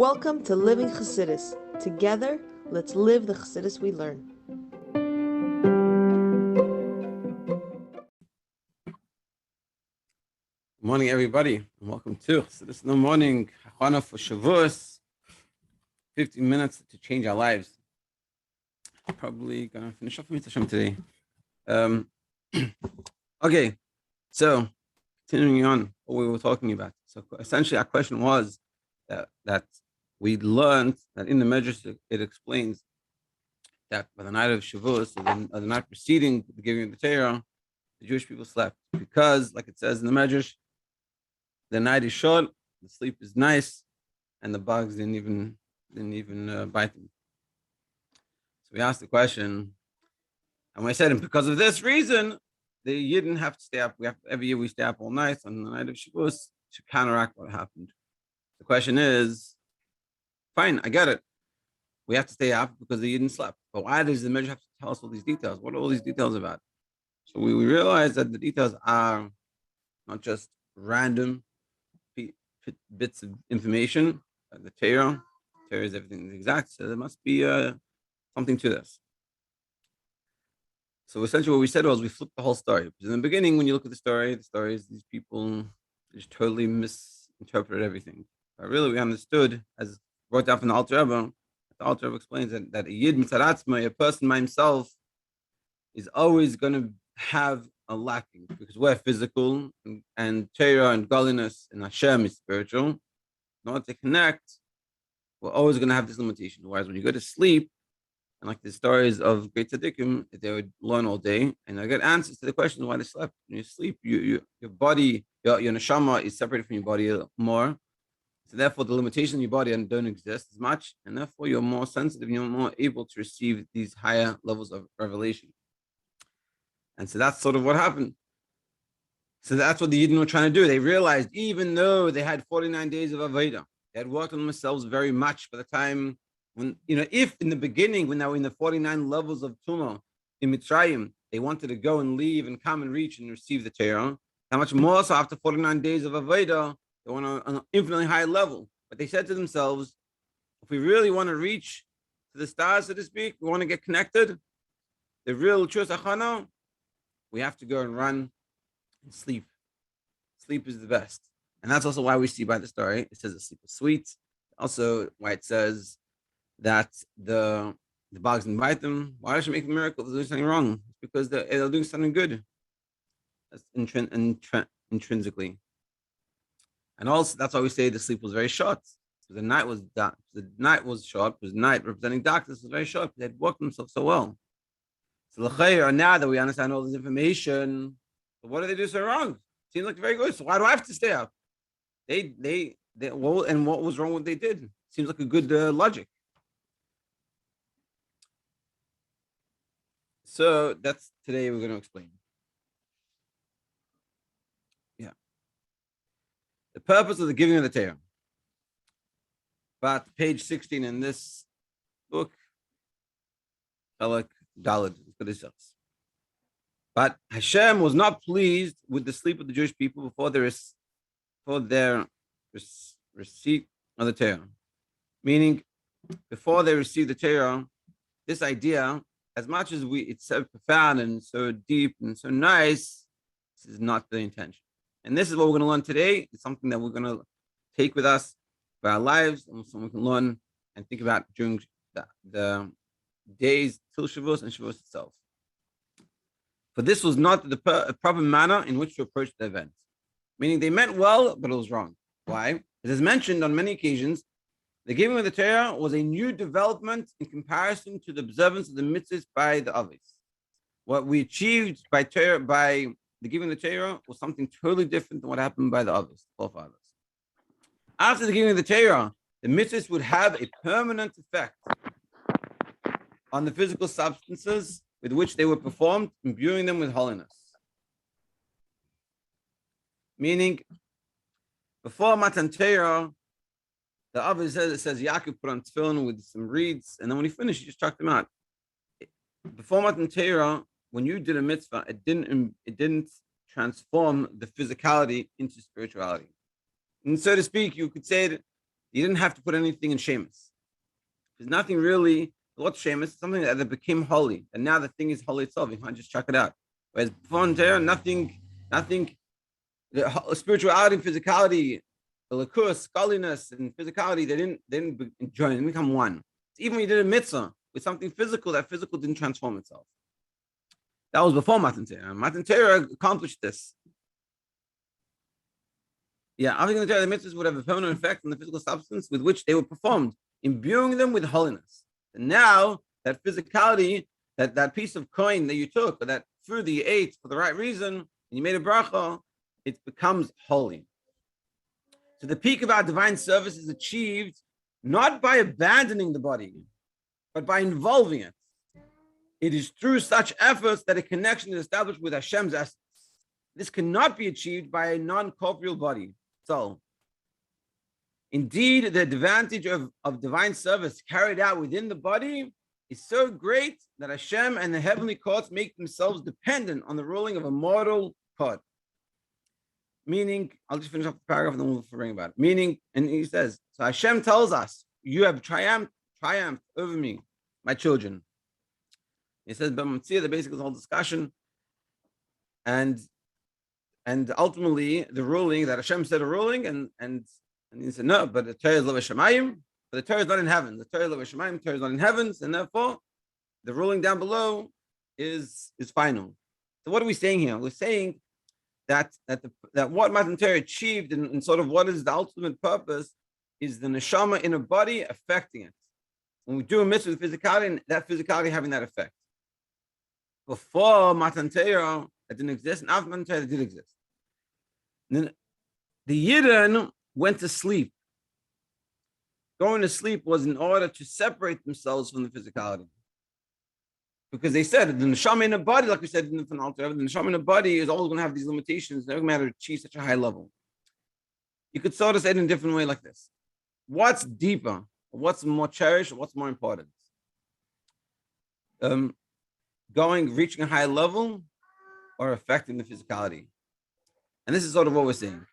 Welcome to Living Chassidus. Together, let's live the Chassidus we learn. Good morning, everybody, and welcome to Chassidus in the morning. Hachana for Shavuos. 15 minutes to change our lives. Probably gonna finish off with Hashem today. Okay, so continuing on what we were talking about. So essentially, our question was that we learned that in the Medrash it explains that by the night of Shavuos, or the night preceding the giving of the Torah, the Jewish people slept because, like it says in the Medrash, the night is short, the sleep is nice, and the bugs didn't even bite them. So we asked the question, and we said, and because of this reason, you didn't have to stay up. Every year we stay up all night on the night of Shavuos to counteract what happened. The question is, fine, I get it. We have to stay up because the Yidden slept. But why does the Medrash have to tell us all these details? What are all these details about? So we realized that the details are not just random bits of information. The Torah is everything exact, so there must be something to this. So essentially what we said was we flipped the whole story. Because in the beginning, when you look at the story is these people just totally misinterpreted everything. But really we understood, as brought down from the Alter Rebbe, the Alter Rebbe explains that a Yid mitzaratzma, a person by himself, is always going to have a lacking because we're physical and Torah and godliness and Hashem is spiritual. In order to connect, we're always going to have this limitation. Whereas when you go to sleep, and like the stories of great tzaddikim, they would learn all day, and I get answers to the question why they slept. When you sleep, your body, your neshama is separated from your body more. So therefore, the limitations in your body don't exist as much, and therefore you're more sensitive, and you're more able to receive these higher levels of revelation. And so that's sort of what happened. So that's what the Yidden were trying to do. They realized even though they had 49 days of Avodah, they had worked on themselves very much by the time when, if in the beginning, when they were in the 49 levels of Tumah in Mitzrayim, they wanted to go and leave and come and reach and receive the Torah, how much more so after 49 days of Avodah, they went on an infinitely higher level. But they said to themselves, if we really want to reach to the stars, so to speak, we want to get connected, the real true Sachana, we have to go and run and sleep. Sleep is the best. And that's also why we see by the story, it says the sleep is sweet. Also why it says that the bugs didn't bite them. Why should make a miracle? They're doing something wrong. It's because they're doing something good. That's intrinsically. And also that's why we say the sleep was very short. So the night was short, because night representing darkness was very short. They had worked themselves so well. So now that we understand all this information, what did they do so wrong? Seems like very good. So why do I have to stay up? And what was wrong with what they did? Seems like a good logic. So that's today we're going to explain. Yeah. The purpose of the giving of the Torah. But page 16 in this book, Chalak Daled. But Hashem was not pleased with the sleep of the Jewish people before their receipt of the Torah. Meaning, before they received the Torah, this idea, as much as it's so profound and so deep and so nice, this is not the intention. And this is what we're going to learn today. It's something that we're going to take with us for our lives, and something we can learn and think about during the days till Shavuos and Shavuos itself. For this was not the proper manner in which to approach the event. Meaning they meant well, but it was wrong. Why? As mentioned on many occasions, the giving of the Torah was a new development in comparison to the observance of the mitzvahs by the others. What we achieved by the giving of the Torah was something totally different than what happened by the others, forefathers. After the giving of the Torah, the mitzvahs would have a permanent effect on the physical substances with which they were performed, imbuing them with holiness. Meaning, before Matan Torah, the Abba says Yaakov put on tefillin with some reeds, and then when he finished, he just chucked them out. Before Matan Torah, when you did a mitzvah, it didn't transform the physicality into spirituality. And so to speak, you could say that You didn't have to put anything in shemus. There's nothing really. What's shemus? Something that became holy, and now the thing is holy itself. You can't just chuck it out. Whereas before in Torah, nothing. The spirituality and physicality, the lakus, godliness, and physicality, they didn't join. They didn't become one. Even when you did a mitzvah with something physical, that physical didn't transform itself. That was before Matan Torah. Matan Torah accomplished this. Yeah, after the Torah, the mitzvahs would have a permanent effect on the physical substance with which they were performed, imbuing them with holiness. And now that physicality, that piece of coin that you took, or that food that you ate for the right reason, and you made a bracha, it becomes holy. So the peak of our divine service is achieved not by abandoning the body, but by involving it. It is through such efforts that a connection is established with Hashem's essence. This cannot be achieved by a non-corporeal body. So, indeed, the advantage of divine service carried out within the body is so great that Hashem and the heavenly courts make themselves dependent on the ruling of a mortal court. Meaning, I'll just finish off the paragraph and then we'll bring about it. Meaning, and he says, so Hashem tells us, you have triumphed over me, my children. He says, but the basic is the whole discussion. And ultimately, the ruling that Hashem said a ruling, and he said, no, but the Torah is L'Veshamayim, but the Torah is not in heaven. The Torah is L'Veshamayim, the Torah is not in heavens, and therefore, the ruling down below is final. So what are we saying here? We're saying that what Matan Torah achieved and sort of what is the ultimate purpose is the neshama in a body affecting it. When we do a mitzvah with physicality, and that physicality having that effect. Before Matan Torah, that didn't exist, and after Matan Torah, that did exist. And then the Yidden went to sleep. Going to sleep was in order to separate themselves from the physicality. Because they said the neshama in a body, like we said in the Alter Rebbe, the neshama in a body is always going to have these limitations. It doesn't matter to achieve such a high level. You could sort of say it in a different way like this. What's deeper? What's more cherished? What's more important? Reaching a high level or affecting the physicality? And this is sort of what we're saying.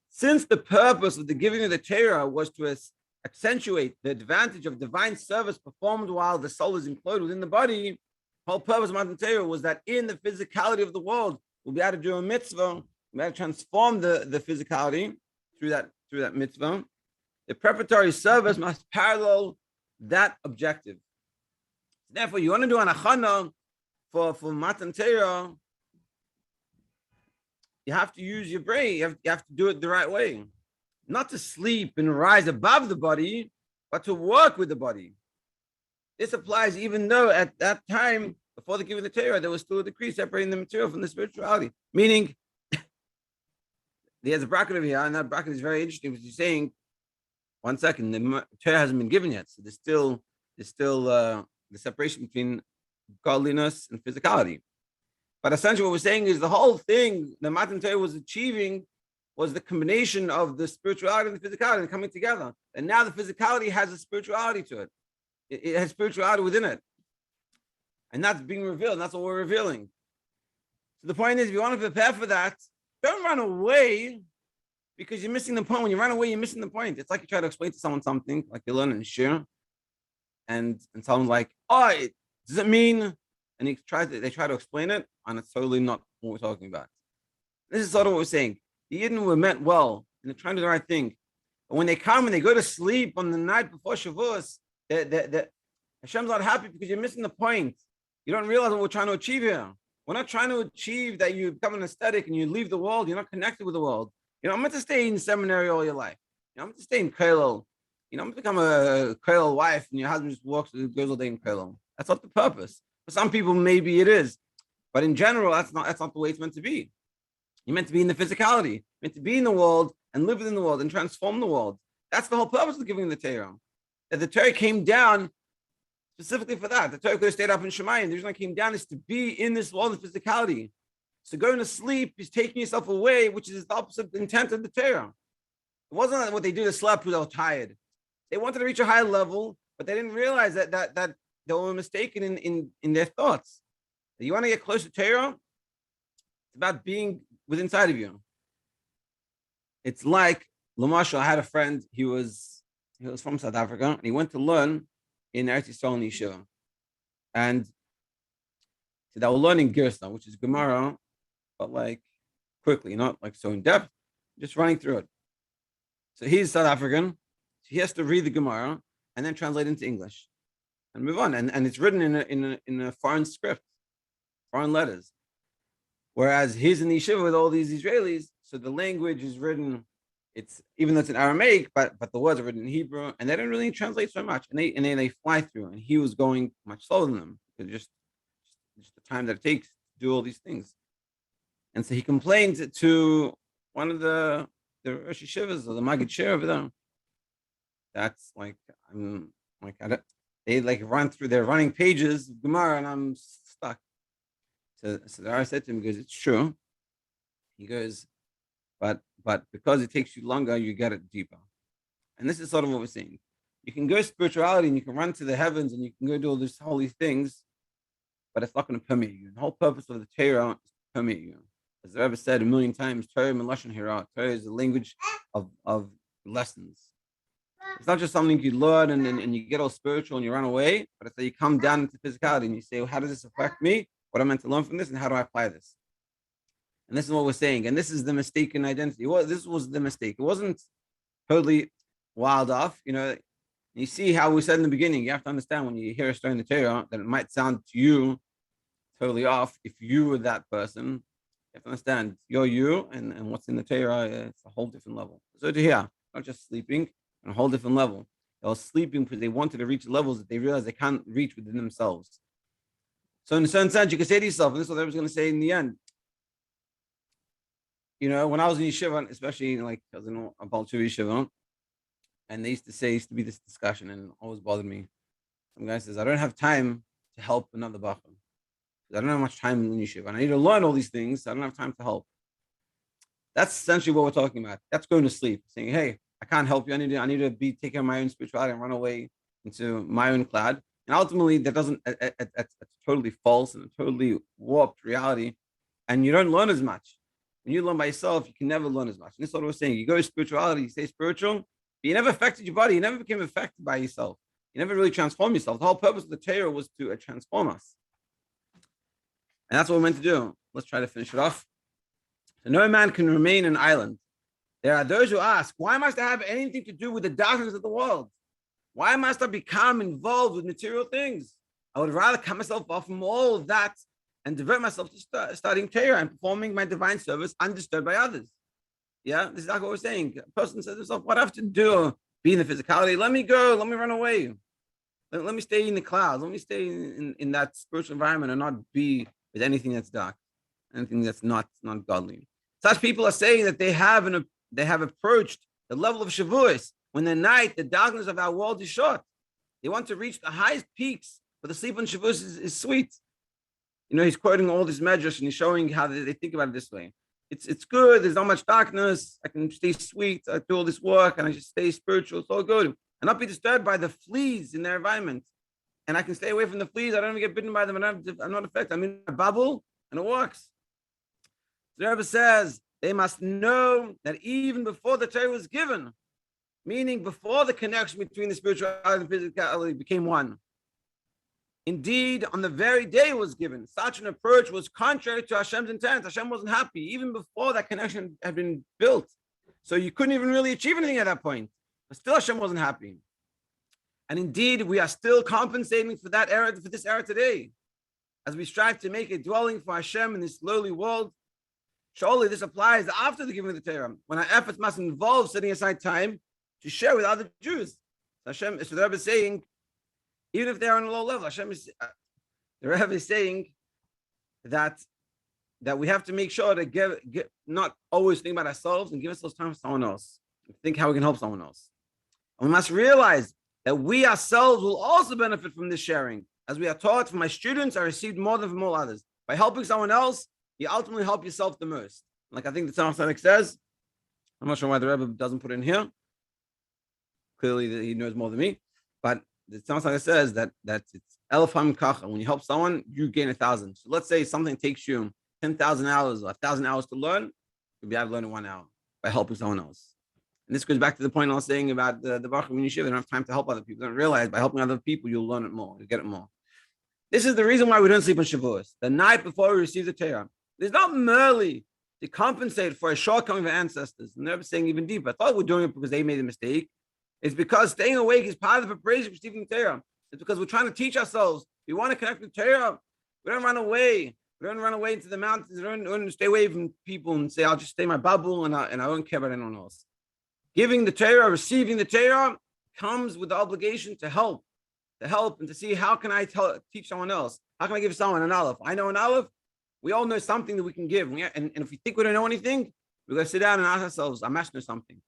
Since the purpose of the giving of the Torah was to accentuate the advantage of divine service performed while the soul is employed within the body, the whole purpose of Matan Torah was that in the physicality of the world, we'll be able to do a mitzvah, we'll be able to transform the physicality through that mitzvah. The preparatory service must parallel that objective. Therefore, you want to do an achana for Matan Torah, you have to use your brain. You have to do it the right way. Not to sleep and rise above the body, but to work with the body. This applies even though at that time, before the giving of the Torah, there was still a decree separating the material from the spirituality. Meaning, there's a bracket over here, and that bracket is very interesting because he's saying, 1 second, the Torah hasn't been given yet. So there's still the separation between godliness and physicality. But essentially what we're saying is the whole thing that Matan Torah was achieving was the combination of the spirituality and the physicality coming together. And now the physicality has a spirituality to it. It has spirituality within it. And that's being revealed. And that's what we're revealing. So the point is, if you want to prepare for that, don't run away because you're missing the point. When you run away, you're missing the point. It's like you try to explain to someone something, like you learn in Shir, and someone's like, oh, does it mean? And they try to explain it, and it's totally not what we're talking about. This is sort of what we're saying. The Yidden were meant well, and they're trying to do the right thing. But when they come and they go to sleep on the night before Shavuos, Hashem's not happy because you're missing the point. You don't realize what we're trying to achieve here. We're not trying to achieve that you become an aesthetic and you leave the world. You're not connected with the world. You're not meant to stay in seminary all your life. You're not meant to stay in kollel. You're not meant to become a kollel wife and your husband just goes all day in kollel. That's not the purpose. For some people, maybe it is. But in general, that's not the way it's meant to be. You're meant to be in the physicality, you're meant to be in the world and live within the world and transform the world. That's the whole purpose of giving the Torah. That the Torah came down specifically for that. The Torah could have stayed up in Shemayim. The reason I came down is to be in this world of physicality. So going to sleep is taking yourself away, which is the opposite intent of the Torah. It wasn't what they did, they slept because they were tired. They wanted to reach a high level, but they didn't realize that they were mistaken in their thoughts. You want to get close to Torah? It's about being within inside of you. It's like, Lamasha, I had a friend, he was He was from South Africa, and he went to learn in Eretz Yisrael in Yeshiva. And so they were learning Girsa, which is Gemara, but like quickly, not like so in depth, just running through it. So he's South African. So he has to read the Gemara and then translate into English and move on. And it's written in a foreign script, foreign letters. Whereas he's in the yeshiva with all these Israelis, so the language is written. It's even though it's in Aramaic, but the words are written in Hebrew, and they don't really translate so much. And they fly through. And he was going much slower than them because just the time that it takes to do all these things. And so he complained to one of the Rosh Yeshivas or the Maggid Shir over there. That's like they like run through. They're running pages of Gemara, and I'm stuck. So there I said to him, he goes, it's true. He goes, but because it takes you longer, you get it deeper. And this is sort of what we're saying. You can go spirituality and you can run to the heavens and you can go do all these holy things, but it's not going to permeate you. The whole purpose of the Torah is to permeate you. As the Rebbe said a million times, Torah and Lashon Hara. Torah is the language of lessons. It's not just something you learn and you get all spiritual and you run away, but it's that you come down into physicality and you say, well, how does this affect me? What am I meant to learn from this, and how do I apply this? And this is what we're saying. And this is the mistaken identity. Well, this was the mistake. It wasn't totally wild off. You see how we said in the beginning, you have to understand when you hear a story in the Torah that it might sound to you totally off. If you were that person, you have to understand you're you, and what's in the Torah, it's a whole different level. So to hear, not just sleeping, on a whole different level. They were sleeping because they wanted to reach levels that they realized they can't reach within themselves. So in a certain sense, you can say to yourself, and this is what I was going to say in the end. When I was in yeshiva, especially like I was in a Baal Tshuva yeshiva, and they used to be this discussion, and it always bothered me. Some guy says, I don't have time to help another bachur. I don't have much time in yeshiva, and I need to learn all these things. So I don't have time to help. That's essentially what we're talking about. That's going to sleep, saying, hey, I can't help you. I need to take care of my own spirituality and run away into my own cloud. And ultimately, that's totally false and a totally warped reality. And you don't learn as much. When you learn by yourself, you can never learn as much. And this is what I was saying. You go to spirituality, you stay spiritual, but you never affected your body. You never became affected by yourself. You never really transformed yourself. The whole purpose of the Torah was to transform us. And that's what we're meant to do. Let's try to finish it off. So no man can remain an island. There are those who ask, why must I have anything to do with the darkness of the world? Why must I become involved with material things? I would rather cut myself off from all of that and devote myself to studying Torah and performing my divine service undisturbed by others. Yeah, this is like what we're saying. A person says to himself, what I have to do? Be in the physicality. Let me go. Let me run away. Let me stay in the clouds. Let me stay in that spiritual environment and not be with anything that's dark, anything that's not godly. Such people are saying that they have approached the level of Shavuos when the night, the darkness of our world is short. They want to reach the highest peaks, but the sleep on Shavuos is sweet. He's quoting all this medrash and he's showing how they think about it this way. It's good. There's not much darkness. I can stay sweet. I do all this work and I just stay spiritual. It's all good. And not be disturbed by the fleas in their environment. And I can stay away from the fleas. I don't even get bitten by them. I'm not affected. I'm in a bubble and it works. The Rebbe says they must know that even before the Torah was given, meaning before the connection between the spirituality and physicality became one. Indeed, on the very day it was given, such an approach was contrary to Hashem's intent. Hashem wasn't happy, even before that connection had been built. So you couldn't even really achieve anything at that point. But still Hashem wasn't happy. And indeed, we are still compensating for that era, for this era today. As we strive to make a dwelling for Hashem in this lowly world, surely this applies after the giving of the Torah, when our efforts must involve setting aside time to share with other Jews. So the Rebbe is saying, even if they are on a low level, the Rebbe is saying that we have to make sure to get not always think about ourselves and give ourselves time for someone else. Think how we can help someone else. And we must realize that we ourselves will also benefit from this sharing. As we are taught from my students, I received more than from all others. By helping someone else, you ultimately help yourself the most. Like I think the Tzemach Tzedek says, I'm not sure why the Rebbe doesn't put it in here. Clearly, he knows more than me. But the Tzemach Tzedek says that it's Elef Ham Kacha. When you help someone, you gain 1,000. So let's say something takes you 10,000 hours or 1,000 hours to learn, you'll be able to learn in 1 hour by helping someone else. And this goes back to the point I was saying about the Baruch Yeshiva. They don't have time to help other people. They don't realize by helping other people, you'll learn it more, you'll get it more. This is the reason why we don't sleep on Shavuos, the night before we receive the Torah. It's not merely to compensate for a shortcoming of our ancestors. And they're saying even deeper. I thought we're doing it because they made a mistake. It's because staying awake is part of the preparation for receiving the Torah. It's because we're trying to teach ourselves. We want to connect with Torah. We don't run away. We don't run away into the mountains. We don't stay away from people and say, I'll just stay in my bubble and I don't care about anyone else. Giving the Torah, receiving the Torah comes with the obligation to help and to see how can I teach someone else? How can I give someone an aleph? I know an aleph. We all know something that we can give. And if we think we don't know anything, we're going to sit down and ask ourselves, I must know something.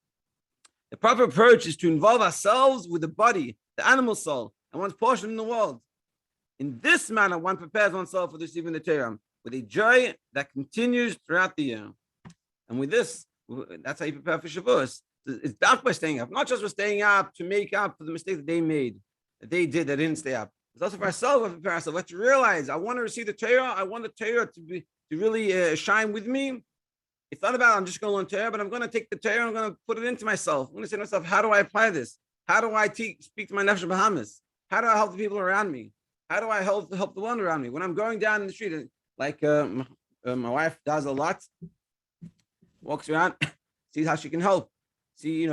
The proper approach is to involve ourselves with the body, the animal soul, and one's portion in the world. In this manner, one prepares oneself for receiving the Torah with a joy that continues throughout the year. And with this, that's how you prepare for Shavuos. It's dark by staying up, not just for staying up to make up for the mistake that they made, that they didn't stay up. It's also for ourselves, we prepare ourselves. Let's realize, I want to receive the Torah. I want the Torah to really shine with me. It's not about I'm just going to learn Torah, but I'm going to take the Torah, I'm going to put it into myself. I'm going to say to myself, how do I apply this? How do I speak to my Nefesh Bahamas? How do I help the people around me? How do I help the one around me? When I'm going down in the street, like my wife does a lot, walks around, sees how she can help. See,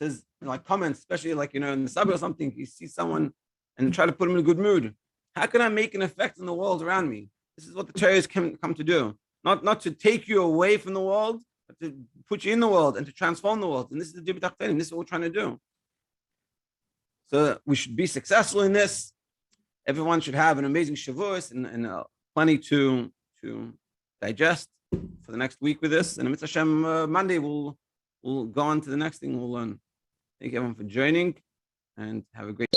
says like comments, especially like, in the subway or something, you see someone and try to put them in a good mood. How can I make an effect in the world around me? This is what the Torah has come to do. Not to take you away from the world, but to put you in the world and to transform the world. And this is the Dibur Tachtenim. This is what we're trying to do. So we should be successful in this. Everyone should have an amazing Shavuos and plenty to digest for the next week with this. And Mitzvah Hashem, Monday we'll go on to the next thing we'll learn. Thank you everyone for joining and have a great